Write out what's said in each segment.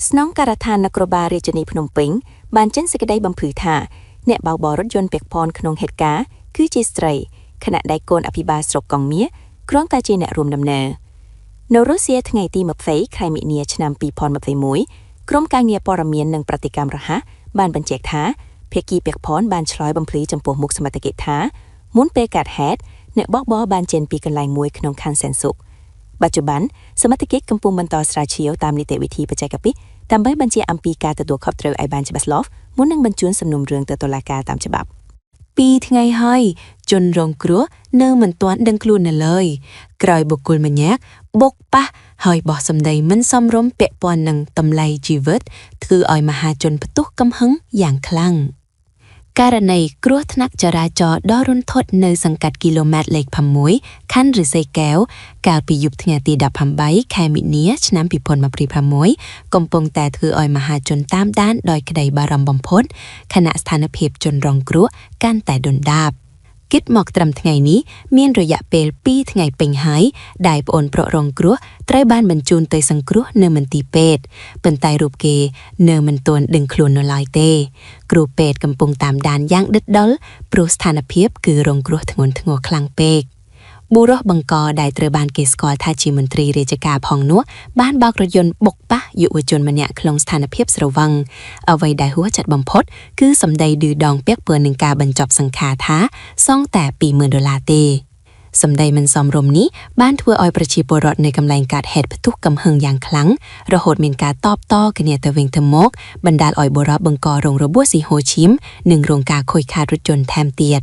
ស្នងការដ្ឋាននគរបាលរាជធានីភ្នំពេញបានចេញសេចក្តីបំភ្លឺថាអ្នកបើកបររថយន្តពាក់ព័ន្ធក្នុងហេតុការណ៍គឺជាស្ត្រីខណៈដែលកូនអភិបាលស្រុកកងមាសគ្រាន់តែជាអ្នករួមដំណើរនៅរុស្ស៊ីថ្ងៃទី20ខែមិនិនាឆ្នាំ2021ក្រុមការងារព័ត៌មាននិងប្រតិកម្មរហ័សបានបញ្ជាក់ថាភាគីពាក់ព័ន្ធបានឆ្លើយបំភ្លឺចំពោះមុខសមត្ថកិច្ចថាមុនពេលកើតហេតុអ្នកបើកបរបានចេញពីកន្លែងមួយក្នុងខណ្ឌសែនសុខបច្ចុប្បន្នសមត្ថកិច្ចកំពុងបន្តស្រាវជ្រាវតាមនីតិវិធីបច្ចេកទេសដើម្បីបញ្ជាក់អំពីការទទួលខុសត្រូវឲ្យបានច្បាស់លាស់មុននឹងបញ្ជូនសំណុំរឿងទៅតុលាការតាមច្បាប់2ថ្ងៃហើយជនរងគ្រោះនៅមិនទាន់ដឹងខ្លួននៅឡើយក្រោយបុគ្គលម្នាក់បុកប៉ះហើយបោះសម្ដីមិនសមរម្យពាក់ព័ន្ធនឹងតម្លៃជីវិតធ្វើឲ្យមហាជនផ្ទុះកំហឹងយ៉ាងខ្លាំងករណីគ្រោះថ្នាក់ចរាចរណ៍ដ៏រន្ធត់នៅសង្កាត់គីឡូម៉ែត្រលេខ6ខណ្ឌរិស័យកែវកាលពីយប់ថ្ងៃទី18ខែមិនិនាឆ្នាំ2026កំពុងតែធ្វើឲ្យមហាជនតាមដានដោយក្តីបារម្ភបំផុតខណៈស្ថានភាពជនរងគ្រោះកាន់តែដុនដាបគិតមកត្រឹមថ្ងៃនេះមានរយៈពេល2ថ្ងៃពេញហើយដែលប្អូនប្រុសរងគ្រោះត្រូវបានបញ្ជូនទៅសង្គ្រោះនៅមន្ទីរពេទ្យប៉ុន្តែរូបគេនៅមិនទាន់ដឹងខ្លួននៅឡើយទេគ្រូពេទ្យកំពុងតាមដានយ៉ាងដិតដល់ព្រោះស្ថានភាពគឺរងគ្រោះធ្ងន់ធ្ងរខ្លាំងពេកបុរសបង្កដែលត្រូវបានគេស្គាល់ថាជាមន្ត្រីរាជការផងនោះបានបើករថយន្តបុកប៉ះយុវជនម្នាក់ក្នុងស្ថានភាពស្រវឹងអ្វីដែលហួសចិត្តបំផុតគឺសម្ដីឌឺដងពាក់ព័ន្ធនឹងការបញ្ចប់សង្ខារថាសងតែ$20,000ទេសម្ដីមិនសមរម្យនេះបានធ្វើឲ្យប្រជាពលរដ្ឋនៅកន្លែងកើតហេតុផ្ទុះកំហឹងយ៉ាងខ្លាំងរហូតមានការតបតគ្នាទៅវិញទៅមកបណ្ដាលឲ្យបុរសបង្ករងរបួសស៊ីហូឈាមនិងរងការខូចខាតរថយន្តថែមទៀត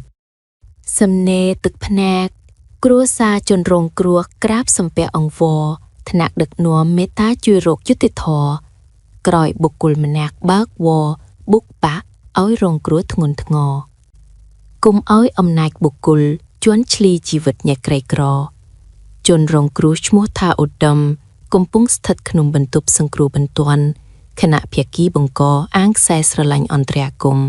សំណេរទឹកភ្នែកគ្រួសារជនរងគ្រោះក្រាបសំពះអង្វរថ្នាក់ដឹកនាំមេត្តាជួយរកយុត្តិធម៌ក្រោយបុគ្គលម្នាក់បើកវ៉បុកប៉ះឲ្យរងគ្រោះធ្ងន់ធ្ងរគុំឲ្យអំណាចបុគ្គលជន់ឈ្លីជីវិតអ្នកក្រីក្រជនរងគ្រោះឈ្មោះថាឧត្តមកំពុងស្ថិតក្នុងបន្ទប់សង្គ្រោះបន្ទាន់ខណៈភាគីបង្កអាងខ្សែស្រឡាញ់អន្តរាគមន៍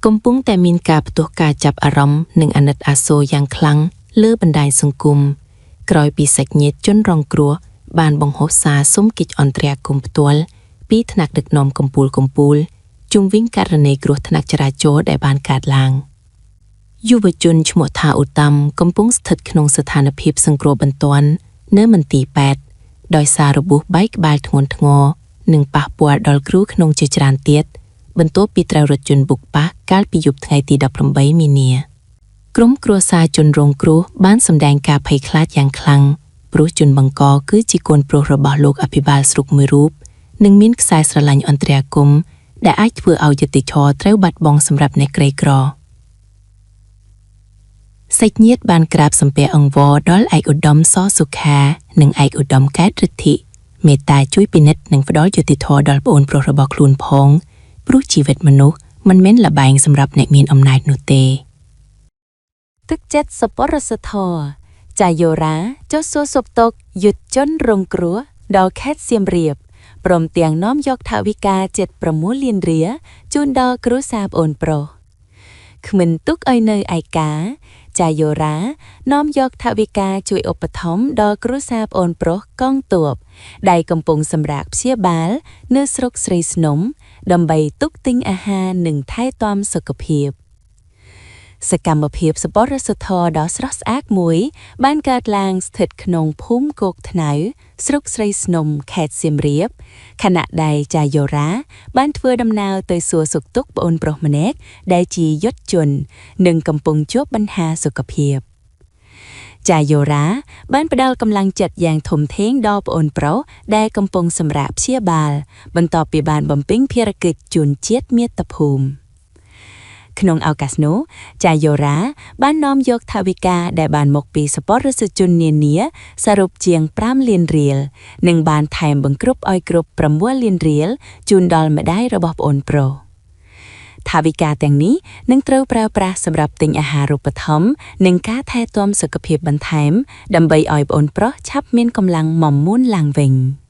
កំពុងតែមានការផ្ទុះការចាប់អារម្មណ៍និងអាណិតអាសូរយ៉ាងខ្លាំងលើបណ្ដាញសង្គមក្រោយពីសាច់ញាតិជនរងគ្រោះបានបង្ហោះសារសុំកិច្ចអន្តរាគមន៍ផ្ទាល់ពីថ្នាក់ដឹកនាំកំពូលជុំវិញករណីគ្រោះថ្នាក់ចរាចរណ៍ដែលបានកើតឡើងយុវជនឈ្មោះថាឧត្តមកំពុងស្ថិតក្នុងស្ថានភាពសង្គ្រោះបន្ទាន់នៅមន្ទីរពេទ្យដោយសាររបួសបែកក្បាលធ្ងន់ធ្ងរនិងប៉ះពាល់ដល់គ្រូក្នុងជាច្រើនទៀតបន្ទាប់ពីត្រូវរថយន្តបុកប៉ះកាលពីយប់ថ្ងៃទី18មីនាក្រុមគ្រួសារជនរងគ្រោះបានសម្ដែងការភ័យខ្លាចយ៉ាងខ្លាំងព្រោះជនបង្កគឺជាកូនប្រុសរបស់លោកអភិបាលស្រុកមួយរូបនិងមានខ្សែស្រឡាញ់អន្តរាគមន៍ដែលអាចធ្វើឲ្យយុត្តិធម៌ត្រូវបាត់បង់សម្រាប់អ្នកក្រីក្រសាច់ញាតិបានក្រាបសំពះអង្វរដល់ឯកឧត្តមសសុខានិងឯកឧត្តមកែតរិទ្ធិមេត្តាជួយពិនិត្យនិងផ្ដល់យុត្តិធម៌ដល់ប្អូនប្រុសរបស់ខ្លួនផងព្រោះជីវិតមនុស្សមិនមែនល្បែងសម្រាប់អ្នកមានអំណាចនោះទេទឹកចិត្តសប្បុរសធម៌ចាយោរ៉ាចុះសួរសុខទុក្ខយុទ្ធជនរងគ្រោះដល់ខេត្តសៀមរាបព្រមទាំងនាំយកថវិកា$6 លានជូនដល់គ្រួសារប្អូនប្រុសគ្មិនទុកឲ្យនៅឯកាចាយោរ៉ានាំយកថវិកាជួយឧបត្ថម្ភដល់គ្រួសារប្អូនប្រុសកងទ័ពដែលកំពុងសម្រាកព្យាបាលនៅស្រុកស្រីស្នំដើម្បីទុកទិញអាហារនិងថែទាំសុខភាពសកម្មភាពសប្បុរសធម៌ដ៏ស្រស់ស្អាតមួយបានកើតឡើងស្ថិតក្នុងភូមិគោកថ្នៅស្រុកស្រីស្នំខេត្តសៀមរាបខណៈដែលចាយោរ៉ាបានធ្វើដំណើរទៅសួរសុខទុក្ខប្អូនប្រុសម្នាក់ដែលជាយុទ្ធជននិងកំពុងជួបបញ្ហាសុខភាពចាយោរ៉ាបានផ្ដល់កម្លាំងចិត្តយ៉ាងធំធេងដល់ប្អូនប្រុសដែលកំពុងសម្រាកព្យាបាលបន្ទាប់ពីបានបំពេញភារកិច្ចជូនជាតិមាតុភូមិក្នុងឱកាសនោះចាយោរ៉ាបាននាំយកថវិកាដែលបានមកពីសប្បុរសជននានាសរុបជាង$5 លាននិងបានថែមបង្គ្រប់ឲ្យគ្រប់$6 លានជូនដល់ម្ដាយរបស់ប្អូនប្រុសថវិកាទាំងនេះនឹងត្រូវប្រើប្រាស់សម្រាប់ទិញអាហារូបត្ថម្ភនិងការថែទាំសុខភាពបន្ថែមដើម្បីឲ្យប្អូនប្រុសឆាប់មានកម្លាំងមាំមួនឡើងវិញ។